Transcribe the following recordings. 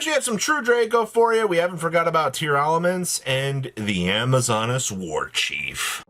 We have some true Draco for you. We haven't forgot about Tearlamanets and the Amazonas War Chief.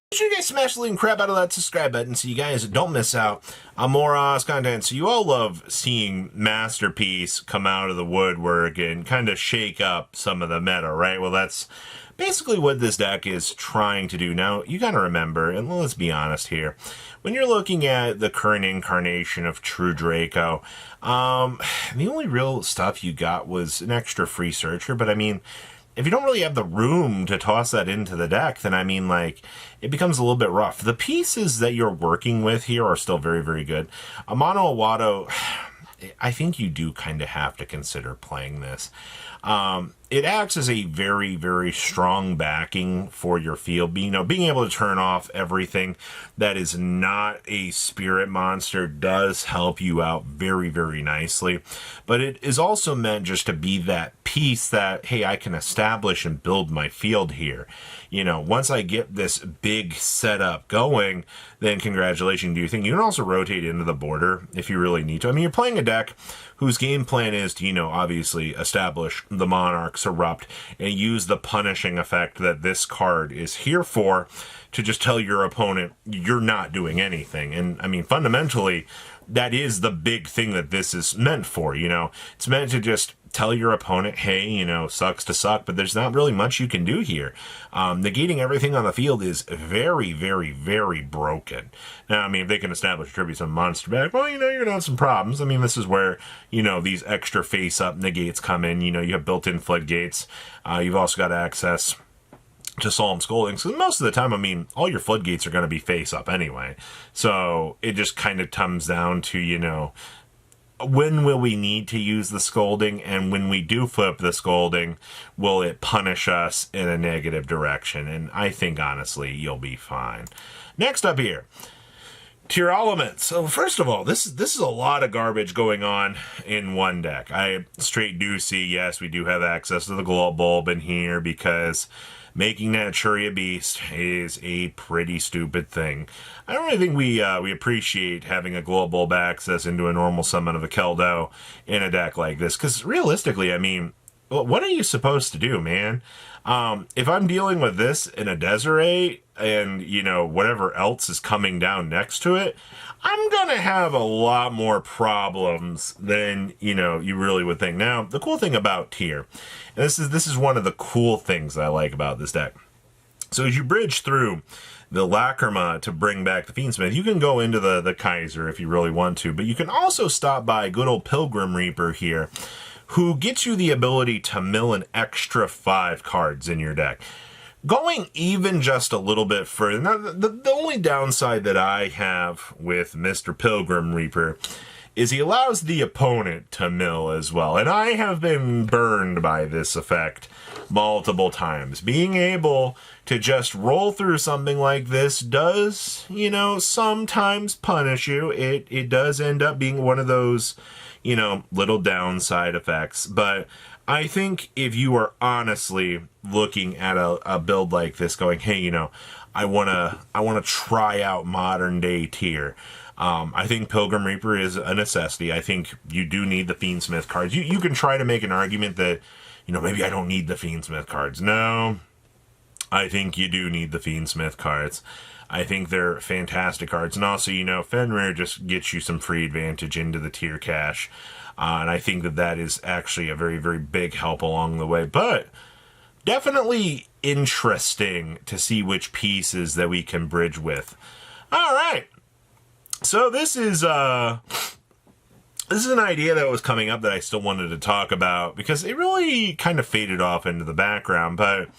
Make sure you guys smash the link and crap out of that subscribe button so you guys don't miss out on more content. So you all love seeing Masterpiece come out of the woodwork and kind of shake up some of the meta, right? Well, that's basically what this deck is trying to do. Now, you gotta remember, and let's be honest here, when you're looking at the current incarnation of True Draco, the only real stuff you got was an extra free searcher, but I mean, if you don't really have the room to toss that into the deck, then I mean, like, it becomes a little bit rough. The pieces that you're working with here are still very, very good. Amano Awado, I think you do kind of have to consider playing this. It acts as a very, very strong backing for your field. Being able to turn off everything that is not a spirit monster does help you out very, very nicely. But it is also meant just to be that piece that, hey, I can establish and build my field here. You know, once I get this big setup going, then congratulations, do you think you can also rotate into the border if you really need to? I mean, you're playing a deck whose game plan is to, obviously establish the Monarchs erupt and use the punishing effect that this card is here for to just tell your opponent you're not doing anything. And I mean, fundamentally, that is the big thing that this is meant for. It's meant to just tell your opponent, hey, sucks to suck, but there's not really much you can do here. Negating everything on the field is very, very, very broken. Now, I mean, if they can establish tribute some monster back, well, you're going to have some problems. I mean, this is where, these extra face-up negates come in. You have built-in floodgates. You've also got access to Solemn Scolding. So most of the time, I mean, all your floodgates are going to be face-up anyway. So it just kind of comes down to, when will we need to use the scolding, and when we do flip the scolding, will it punish us in a negative direction? And I think, honestly, you'll be fine. Next up here, Tearlamanets. So first of all, this is a lot of garbage going on in one deck. I straight do see, yes, we do have access to the Glow Bulb in here because making that Churia Beast is a pretty stupid thing. I don't really think we appreciate having a Glow Bulb access into a normal summon of a Keldo in a deck like this, because realistically, I mean, what are you supposed to do, man? If I'm dealing with this in a Desiree and, whatever else is coming down next to it, I'm gonna have a lot more problems than, you really would think. Now, the cool thing about Tear, and this is one of the cool things I like about this deck. So as you bridge through the Lacrima to bring back the Fiendsmith, you can go into the Kaiser if you really want to, but you can also stop by good old Pilgrim Reaper here, who gets you the ability to mill an extra 5 cards in your deck. Going even just a little bit further, now the only downside that I have with Mr. Pilgrim Reaper is he allows the opponent to mill as well. And I have been burned by this effect multiple times. Being able to just roll through something like this does, sometimes punish you. It does end up being one of those, little downside effects. But I think if you are honestly looking at a build like this going, hey, I wanna try out modern day Tear, I think Pilgrim Reaper is a necessity. I think you do need the Fiendsmith cards. You can try to make an argument that, maybe I don't need the Fiendsmith cards. No, I think you do need the Fiendsmith cards. I think they're fantastic cards. And also, Fenrir just gets you some free advantage into the Tear cache. And I think that is actually a very, very big help along the way. But definitely interesting to see which pieces that we can bridge with. All right. So this is an idea that was coming up that I still wanted to talk about because it really kind of faded off into the background. But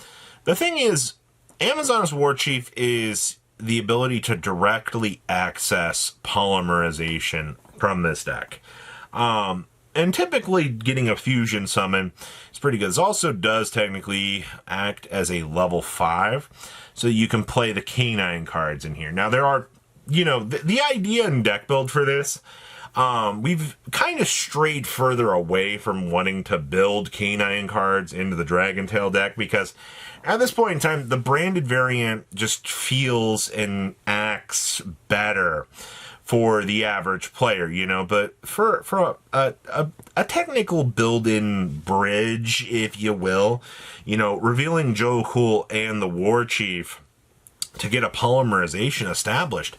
the thing is, Amazonas War Chief is the ability to directly access polymerization from this deck. And typically getting a fusion summon is pretty good. This also does technically act as a level 5, so you can play the canine cards in here. Now there are, the idea in deck build for this, we've kind of strayed further away from wanting to build canine cards into the Dracotail deck because at this point in time, the branded variant just feels and acts better for the average player, you know, but for a technical build-in bridge, if you will, you know, revealing Joe Cool and the War Chief to get a polymerization established,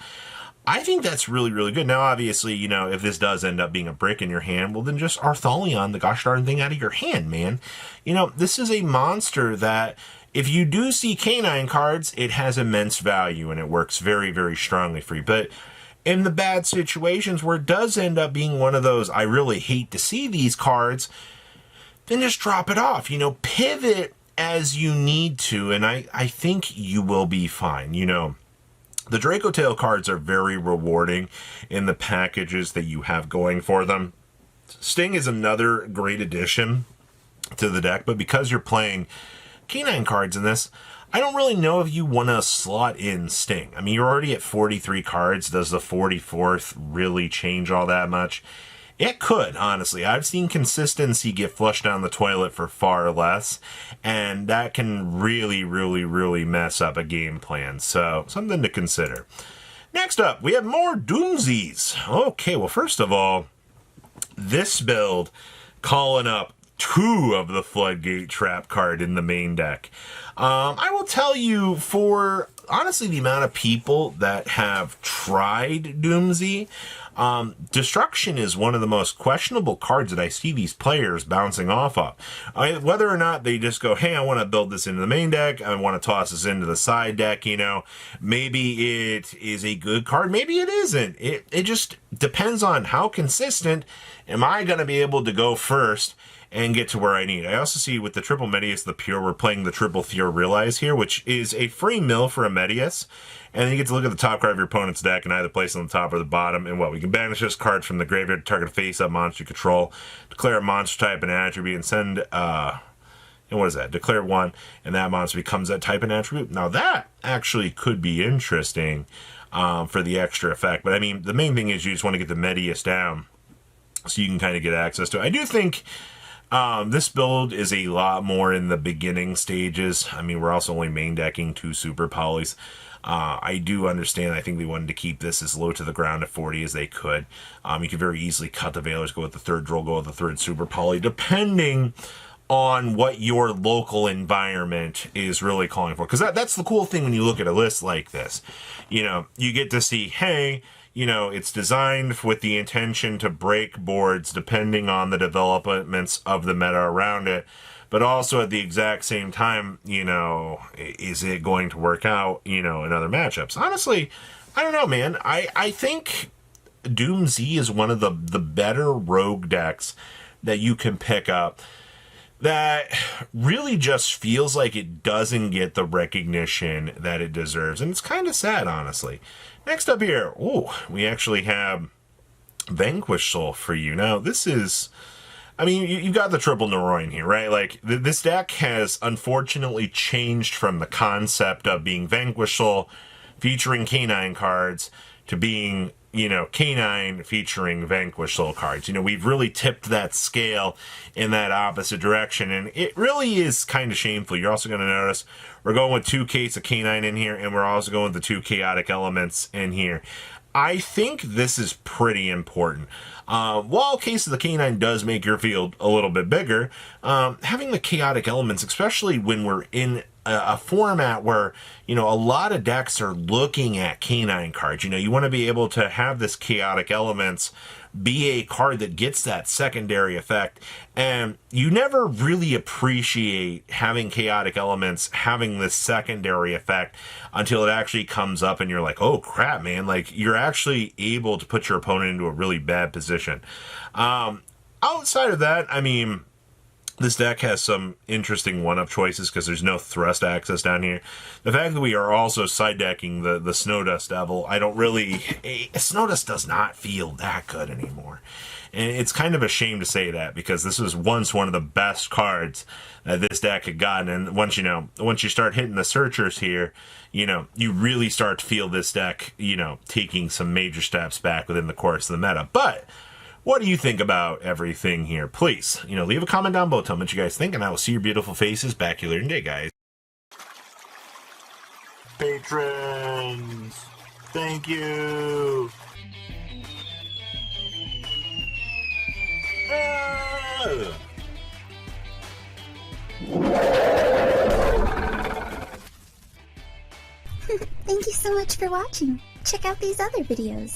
I think that's really, really good. Now, obviously, you know, if this does end up being a brick in your hand, well, then just Artholion the gosh darn thing out of your hand, man. You know, this is a monster that, if you do see canine cards, it has immense value, and it works very, very strongly for you. But in the bad situations where it does end up being one of those, I really hate to see these cards, then just drop it off. You know, pivot as you need to, and I think you will be fine. You know, the Dracotail cards are very rewarding in the packages that you have going for them. Sting is another great addition to the deck, but because you're playing canine cards in this, I don't really know if you want to slot in Sting. I mean, you're already at 43 cards. Does the 44th really change all that much? It could, honestly. I've seen consistency get flushed down the toilet for far less, and that can really, really, really mess up a game plan. So, something to consider. Next up, we have more Doomsies. Okay, well, first of all, this build calling up 2 of the Floodgate Trap card in the main deck. I will tell you, for honestly the amount of people that have tried Doomsy, Destruction is one of the most questionable cards that I see these players bouncing off of. Whether or not they just go, hey, I want to build this into the main deck, I want to toss this into the side deck, you know, maybe it is a good card, maybe it isn't. It just depends on how consistent am I going to be able to go first and get to where I need. I also see with the triple Medius the Pure, we're playing the triple Fear Realize here, which is a free mill for a Medius. And then you get to look at the top card of your opponent's deck and either place it on the top or the bottom. And what? We can banish this card from the graveyard to target a face-up monster you control, declare a monster type and attribute, and send, and what is that? Declare 1, and that monster becomes that type and attribute. Now that actually could be interesting for the extra effect. But I mean, the main thing is you just want to get the Medius down so you can kind of get access to it. I do think this build is a lot more in the beginning stages. I mean, we're also only main decking 2 super polys. I do understand. I think they wanted to keep this as low to the ground at 40 as they could. You could very easily cut the Veilers, go with the 3rd Droll, go with the 3rd super poly, depending on what your local environment is really calling for. Because that's the cool thing when you look at a list like this. You know, you get to see, hey, you know, it's designed with the intention to break boards depending on the developments of the meta around it. But also at the exact same time, you know, is it going to work out, you know, in other matchups? Honestly, I don't know, man. I think Doom Z is one of the better rogue decks that you can pick up that really just feels like it doesn't get the recognition that it deserves. And it's kind of sad, honestly. Next up here, we actually have Vanquish Soul for you. Now, this is, I mean, you got the triple Noroin here, right? Like, this deck has unfortunately changed from the concept of being Vanquish Soul featuring canine cards to being, you know, canine featuring Vanquish Soul cards. You know, we've really tipped that scale in that opposite direction, and it really is kind of shameful. You're also going to notice we're going with 2 Kates of canine in here, and we're also going with the 2 chaotic elements in here. I think this is pretty important. While Case of the Canine does make your field a little bit bigger, having the chaotic elements, especially when we're in a format where, you know, a lot of decks are looking at canine cards. You know, you want to be able to have this chaotic elements be a card that gets that secondary effect. And you never really appreciate having chaotic elements having this secondary effect until it actually comes up and you're like, oh crap, man, like you're actually able to put your opponent into a really bad position. Outside of that, I mean, this deck has some interesting one-up choices because there's no thrust access down here. The fact that we are also side decking the Snowdust Devil, I don't really... Snowdust does not feel that good anymore. And it's kind of a shame to say that because this was once one of the best cards that this deck had gotten. And once you start hitting the searchers here, you know, you really start to feel this deck, you know, taking some major steps back within the course of the meta. But what do you think about everything here? Please, you know, leave a comment down below. Tell me what you guys think, and I will see your beautiful faces back here later in the day, guys. Patrons! Thank you. Thank you so much for watching. Check out these other videos.